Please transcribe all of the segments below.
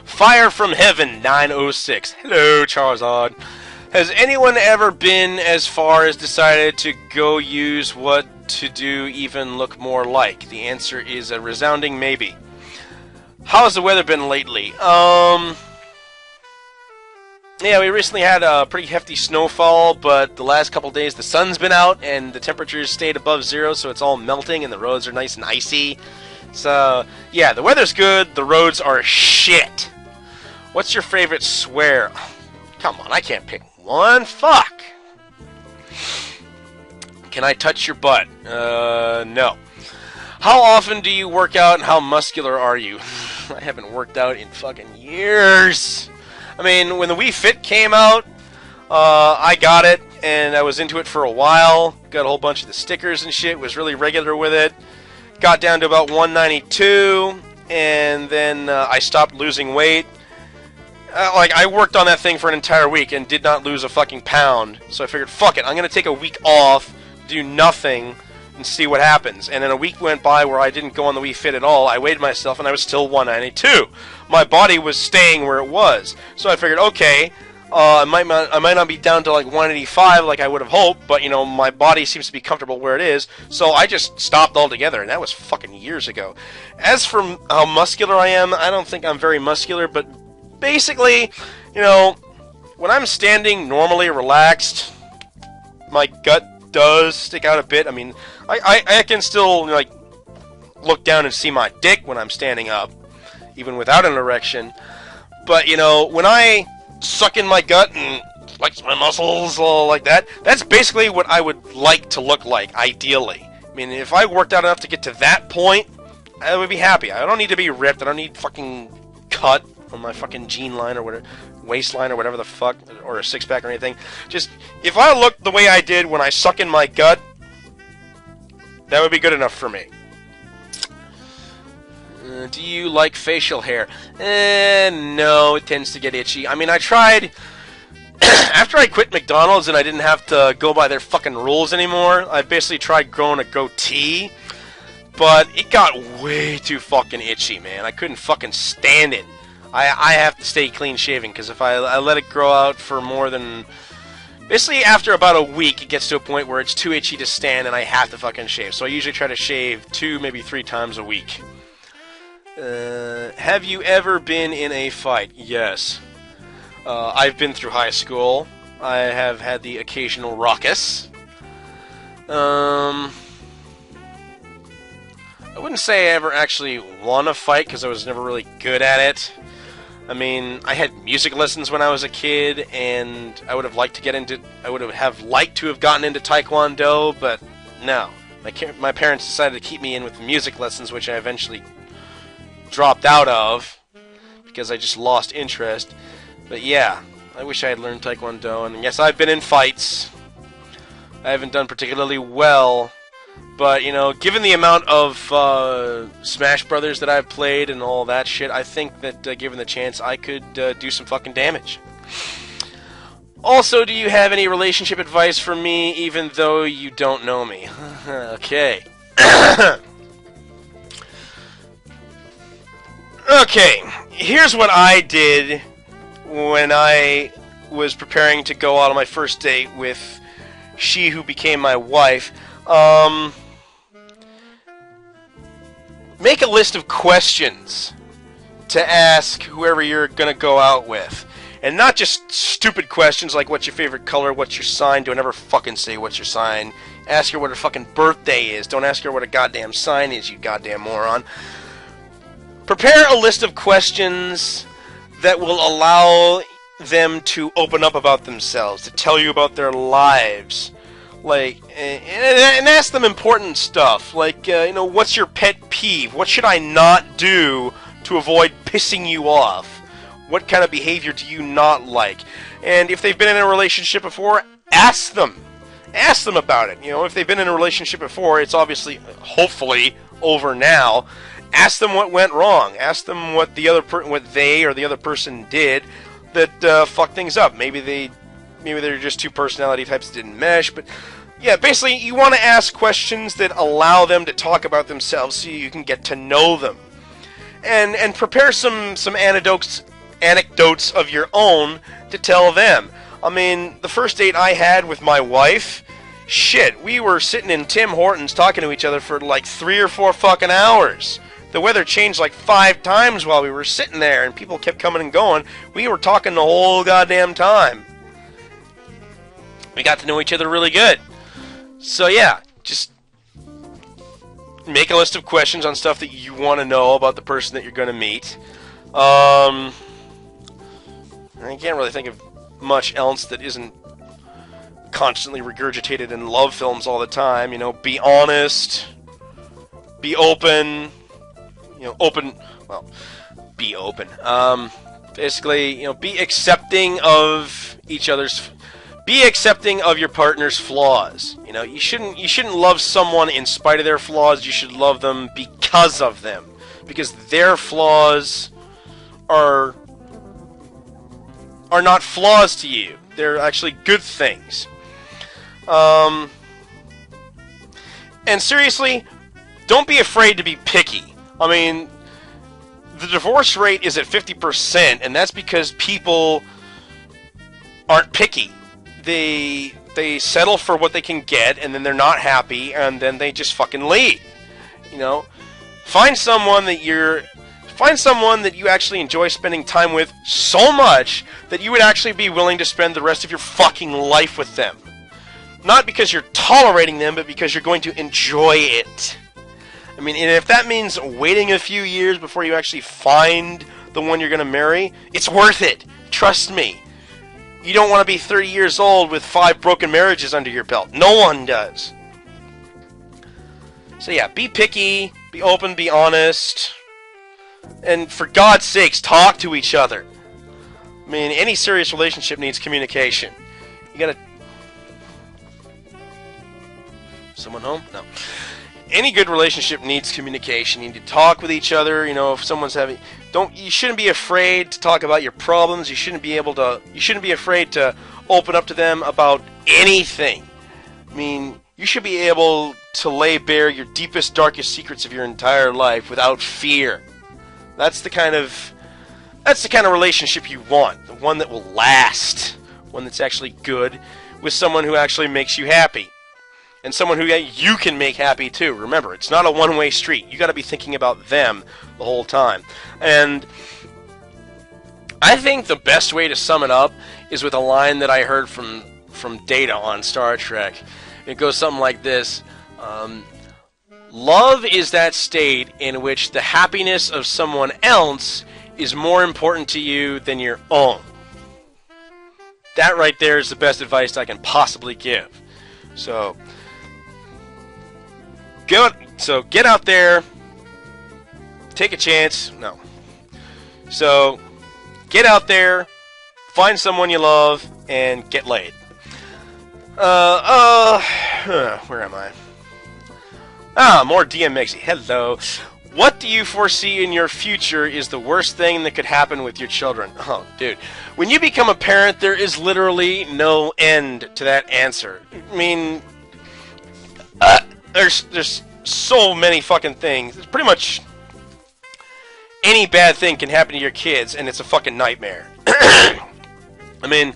Firefromheaven906. Hello, Charizard. Has anyone ever been as far as decided to go use what to do even look more like? The answer is a resounding maybe. How's the weather been lately? Yeah, we recently had a pretty hefty snowfall, but the last couple days the sun's been out and the temperatures stayed above zero, so it's all melting and the roads are nice and icy. So, yeah, the weather's good, the roads are shit. What's your favorite swear? Come on, I can't pick one. Fuck. Can I touch your butt? No. How often do you work out and how muscular are you? I haven't worked out in fucking years. I mean, when the Wii Fit came out, I got it, and I was into it for a while. Got a whole bunch of the stickers and shit, was really regular with it. Got down to about 192, and then I stopped losing weight. I worked on that thing for an entire week and did not lose a fucking pound. So I figured, fuck it, I'm going to take a week off, do nothing, and see what happens. And then a week went by where I didn't go on the Wii Fit at all. I weighed myself, and I was still 192. My body was staying where it was. So I figured, okay, I might not be down to like 185 like I would have hoped, but, you know, my body seems to be comfortable where it is. So I just stopped altogether, and that was fucking years ago. As for how muscular I am, I don't think I'm very muscular, but basically, you know, when I'm standing normally relaxed, my gut does stick out a bit. I mean, I can still, like, look down and see my dick when I'm standing up, even without an erection. But, you know, when I suck in my gut and flex my muscles all like that, that's basically what I would like to look like, ideally. I mean, if I worked out enough to get to that point, I would be happy. I don't need to be ripped. I don't need fucking cut on my fucking jean line or whatever, waistline or whatever the fuck, or a six-pack or anything. Just, if I looked the way I did when I suck in my gut, that would be good enough for me. Do you like facial hair? No, it tends to get itchy. I mean, I tried... After I quit McDonald's and I didn't have to go by their fucking rules anymore, I basically tried growing a goatee, but it got way too fucking itchy, man. I couldn't fucking stand it. I have to stay clean shaven, because if I let it grow out for more than... Basically, after about a week, it gets to a point where it's too itchy to stand and I have to fucking shave. So I usually try to shave 2, maybe 3 times a week. Have you ever been in a fight? Yes. I've been through high school. I have had the occasional ruckus. I wouldn't say I ever actually won a fight, because I was never really good at it. I mean, I had music lessons when I was a kid, and I would have liked to get into... I would have liked to have gotten into Taekwondo, but no. My parents decided to keep me in with music lessons, which I eventually dropped out of, because I just lost interest. But yeah, I wish I had learned Taekwondo, and yes, I've been in fights. I haven't done particularly well, but, you know, given the amount of Smash Brothers that I've played and all that shit, I think that, given the chance, I could do some fucking damage. Also, do you have any relationship advice for me, even though you don't know me? Okay. Okay, here's what I did when I was preparing to go out on my first date with she who became my wife. Make a list of questions to ask whoever you're going to go out with. And not just stupid questions like what's your favorite color, what's your sign. Don't ever fucking say what's your sign. Ask her what her fucking birthday is. Don't ask her what a goddamn sign is, you goddamn moron. Prepare a list of questions that will allow them to open up about themselves, to tell you about their lives. Like, and ask them important stuff, like, you know, what's your pet peeve? What should I not do to avoid pissing you off? What kind of behavior do you not like? And if they've been in a relationship before, ask them. Ask them about it. You know, if they've been in a relationship before, it's obviously, hopefully, over now. Ask them what went wrong. Ask them what what they or the other person did that fucked things up. Maybe they're just two personality types that didn't mesh, but yeah, basically you want to ask questions that allow them to talk about themselves so you can get to know them. and prepare some anecdotes of your own to tell them. I mean, the first date I had with my wife, shit, we were sitting in Tim Hortons talking to each other for like 3 or 4 fucking hours. The weather changed like 5 times while we were sitting there, and people kept coming and going. We were talking the whole goddamn time. We got to know each other really good. So yeah, just make a list of questions on stuff that you want to know about the person that you're going to meet. I can't really think of much else that isn't constantly regurgitated in love films all the time. You know, be honest, be open, you know, be open. Basically, you know, be accepting of each other's, be accepting of your partner's flaws. You know, you shouldn't love someone in spite of their flaws. You should love them because of them, because their flaws are not flaws to you. They're actually good things. And seriously, don't be afraid to be picky. I mean, the divorce rate is at 50%, and that's because people aren't picky. They settle for what they can get, and then they're not happy, and then they just fucking leave. You know, find someone that you actually enjoy spending time with so much that you would actually be willing to spend the rest of your fucking life with them. Not because you're tolerating them, but because you're going to enjoy it. I mean, and if that means waiting a few years before you actually find the one you're going to marry, it's worth it. Trust me. You don't want to be 30 years old with 5 broken marriages under your belt. No one does. So yeah, be picky, be open, be honest. And for God's sakes, talk to each other. I mean, any serious relationship needs communication. You gotta... Someone home? No. Any good relationship needs communication. You need to talk with each other. You know, if someone's having... You shouldn't be afraid to talk about your problems. You shouldn't be afraid to open up to them about anything. I mean, you should be able to lay bare your deepest, darkest secrets of your entire life without fear. That's the kind of relationship you want. The one that will last. One that's actually good. With someone who actually makes you happy. And someone who you can make happy too. Remember, it's not a one-way street. You got to be thinking about them the whole time. And I think the best way to sum it up is with a line that I heard from Data on Star Trek. It goes something like this. Love is that state in which the happiness of someone else is more important to you than your own. That right there is the best advice I can possibly give. So get out there, take a chance. No. So get out there, find someone you love, and get laid. Where am I? More DMMegsie. Hello. What do you foresee in your future is the worst thing that could happen with your children? Oh, dude. When you become a parent, there is literally no end to that answer. I mean, there's so many fucking things. It's pretty much any bad thing can happen to your kids, and it's a fucking nightmare. I mean,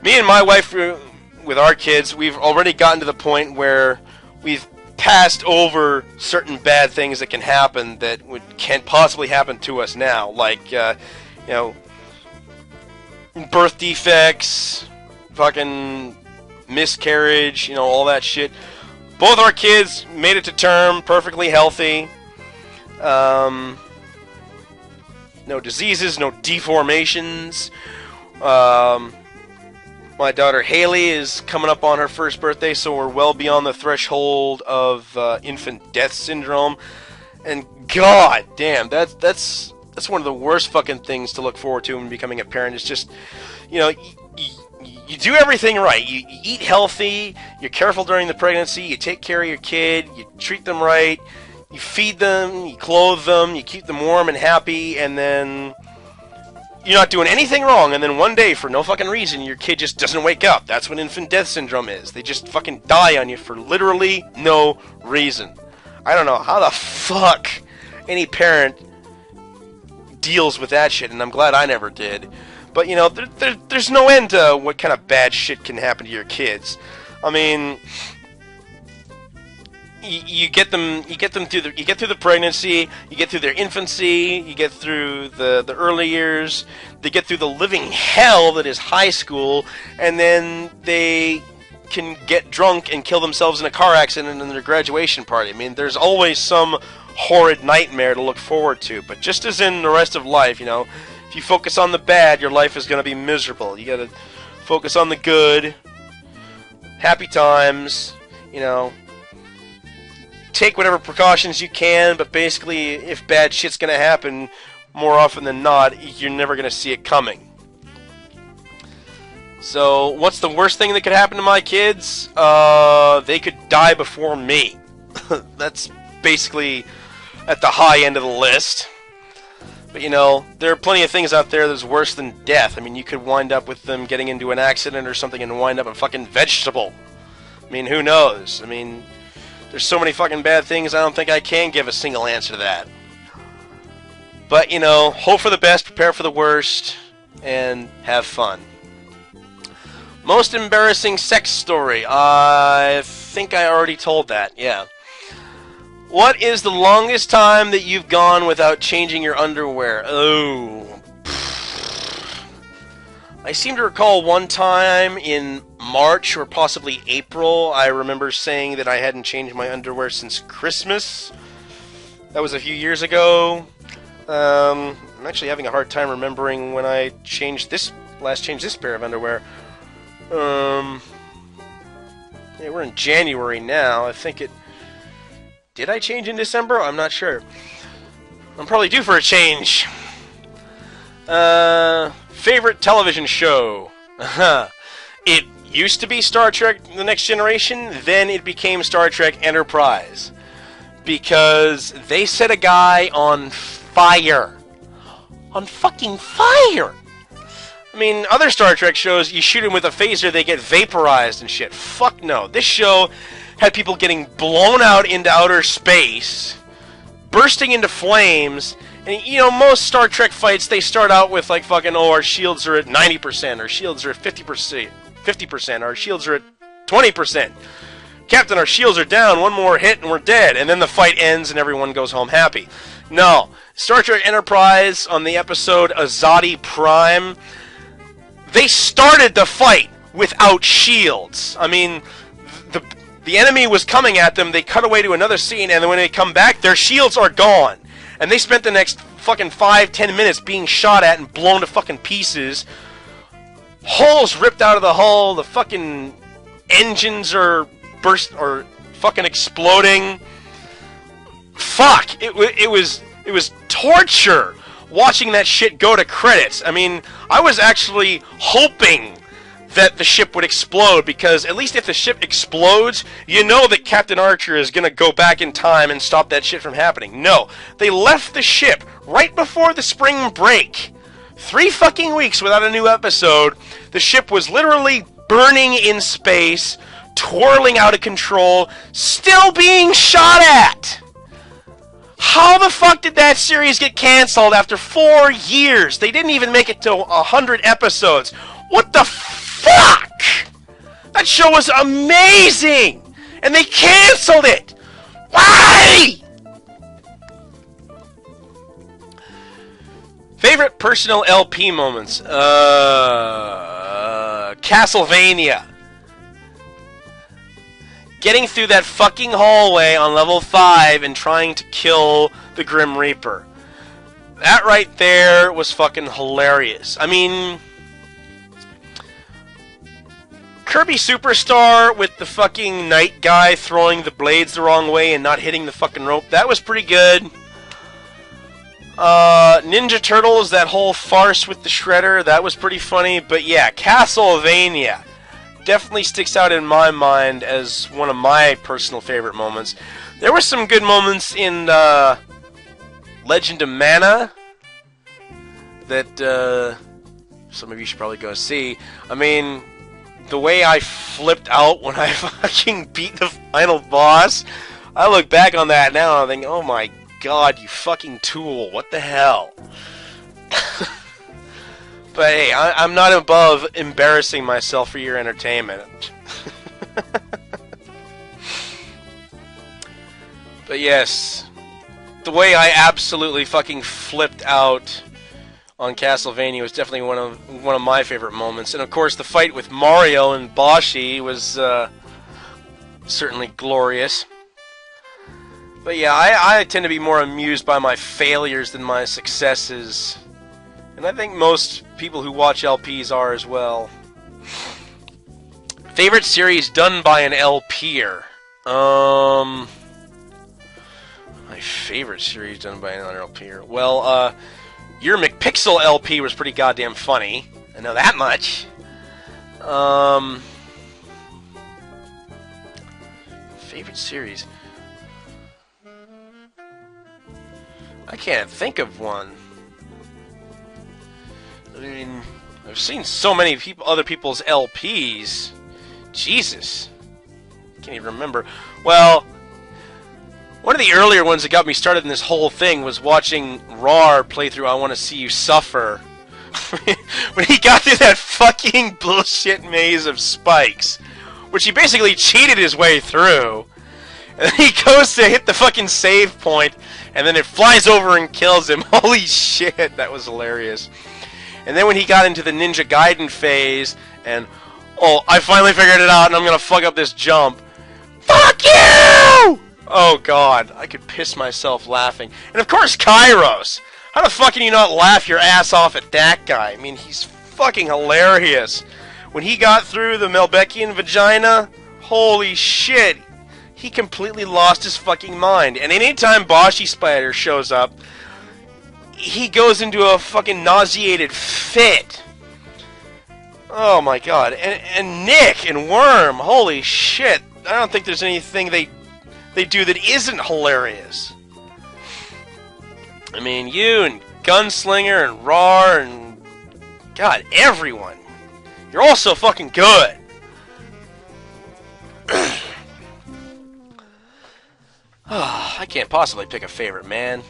me and my wife, with our kids, we've already gotten to the point where we've passed over certain bad things that can happen that can't possibly happen to us now, like you know, birth defects, fucking miscarriage, you know, all that shit. Both our kids made it to term, perfectly healthy. No diseases, no deformations. My daughter Haley is coming up on her first birthday, so we're well beyond the threshold of infant death syndrome. And god damn, that's one of the worst fucking things to look forward to when becoming a parent. It's just, you know, you do everything right. You eat healthy, you're careful during the pregnancy, you take care of your kid, you treat them right, you feed them, you clothe them, you keep them warm and happy, and then you're not doing anything wrong, and then one day, for no fucking reason, your kid just doesn't wake up. That's what infant death syndrome is. They just fucking die on you for literally no reason. I don't know how the fuck any parent deals with that shit, and I'm glad I never did. But, you know, there's no end to what kind of bad shit can happen to your kids. I mean, you get them through the pregnancy, you get through their infancy, you get through the early years, they get through the living hell that is high school, and then they can get drunk and kill themselves in a car accident in their graduation party. I mean, there's always some horrid nightmare to look forward to. But just as in the rest of life, you know, if you focus on the bad, your life is going to be miserable. You got to focus on the good, happy times, you know. Take whatever precautions you can, but basically, if bad shit's going to happen, more often than not, you're never going to see it coming. So, what's the worst thing that could happen to my kids? They could die before me. That's basically at the high end of the list. But, you know, there are plenty of things out there that's worse than death. I mean, you could wind up with them getting into an accident or something and wind up a fucking vegetable. I mean, who knows? I mean, there's so many fucking bad things, I don't think I can give a single answer to that. But, you know, hope for the best, prepare for the worst, and have fun. Most embarrassing sex story. I think I already told that, yeah. What is the longest time that you've gone without changing your underwear? Oh. I seem to recall one time in March or possibly April, I remember saying that I hadn't changed my underwear since Christmas. That was a few years ago. I'm actually having a hard time remembering when I last changed this pair of underwear. Yeah, we're in January now. I think it... Did I change in December? I'm not sure. I'm probably due for a change. Favorite television show? It used to be Star Trek The Next Generation, then it became Star Trek Enterprise. Because they set a guy on fire. On fucking fire! I mean, other Star Trek shows, you shoot him with a phaser, they get vaporized and shit. Fuck no. This show had people getting blown out into outer space, bursting into flames, and, you know, most Star Trek fights, they start out with, like, fucking, oh, our shields are at 90%, our shields are at 50%, our shields are at 20%. Captain, our shields are down, one more hit and we're dead, and then the fight ends and everyone goes home happy. No. Star Trek Enterprise, on the episode Azadi Prime, they started the fight without shields. I mean, the enemy was coming at them, they cut away to another scene, and then when they come back, their shields are gone. And they spent the next fucking 5-10 minutes being shot at and blown to fucking pieces. Holes ripped out of the hull, the fucking engines are or fucking exploding. Fuck! It was torture watching that shit go to credits. I mean, I was actually hoping that the ship would explode, because at least if the ship explodes, you know that Captain Archer is gonna go back in time and stop that shit from happening. No, they left the ship right before the spring break. 3 fucking weeks without a new episode. The ship was literally burning in space, twirling out of control, still being shot at. How the fuck did that series get canceled after 4 years? They didn't even make it to 100 episodes. What the fuck? That show was amazing! And they canceled it! Why? Favorite personal LP moments? Castlevania. Getting through that fucking hallway on level 5 and trying to kill the Grim Reaper. That right there was fucking hilarious. I mean, Kirby Superstar with the fucking knight guy throwing the blades the wrong way and not hitting the fucking rope, that was pretty good. Ninja Turtles, that whole farce with the Shredder, that was pretty funny. But yeah, Castlevania definitely sticks out in my mind as one of my personal favorite moments. There were some good moments in Legend of Mana that some of you should probably go see. I mean, the way I flipped out when I fucking beat the final boss, I look back on that now and I think, oh my god, you fucking tool, what the hell? But hey, I'm not above embarrassing myself for your entertainment. But yes, the way I absolutely fucking flipped out on Castlevania was definitely one of my favorite moments. And of course, the fight with Mario and Boshi was certainly glorious. But yeah, I tend to be more amused by my failures than my successes. And I think most people who watch LPs are as well. Favorite series done by an LPer? My favorite series done by another LPer? Well, your McPixel LP was pretty goddamn funny. I know that much. Favorite series? I can't think of one. I mean, I've seen so many other people's LPs. Jesus. Can't even remember. Well, one of the earlier ones that got me started in this whole thing was watching Rar play through I Want to See You Suffer. When he got through that fucking bullshit maze of spikes, which he basically cheated his way through. And then he goes to hit the fucking save point, and then it flies over and kills him. Holy shit, that was hilarious. And then when he got into the Ninja Gaiden phase, and, oh, I finally figured it out, and I'm gonna fuck up this jump. Fuck you! Oh god, I could piss myself laughing. And of course, Kairos. How the fuck can you not laugh your ass off at that guy? I mean, he's fucking hilarious. When he got through the Melbekian vagina, holy shit. He completely lost his fucking mind. And anytime Boshi Spider shows up, he goes into a fucking nauseated fit. Oh my god. And Nick and Worm, holy shit. I don't think there's anything they do that isn't hilarious. I mean, you and Gunslinger and Rar and... God, everyone. You're all so fucking good. I can't possibly pick a favorite, man.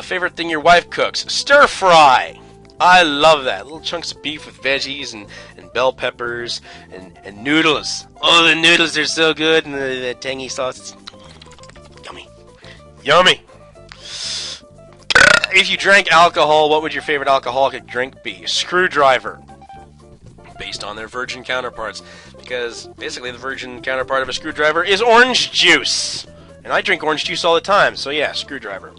Favorite thing your wife cooks? Stir fry. I love that. Little chunks of beef with veggies and bell peppers and noodles. Oh, the noodles are so good, and the tangy sauce. Yummy. Yummy. If you drank alcohol, what would your favorite alcoholic drink be? Screwdriver. Based on their virgin counterparts. Because basically the virgin counterpart of a screwdriver is orange juice. And I drink orange juice all the time, so yeah, screwdriver.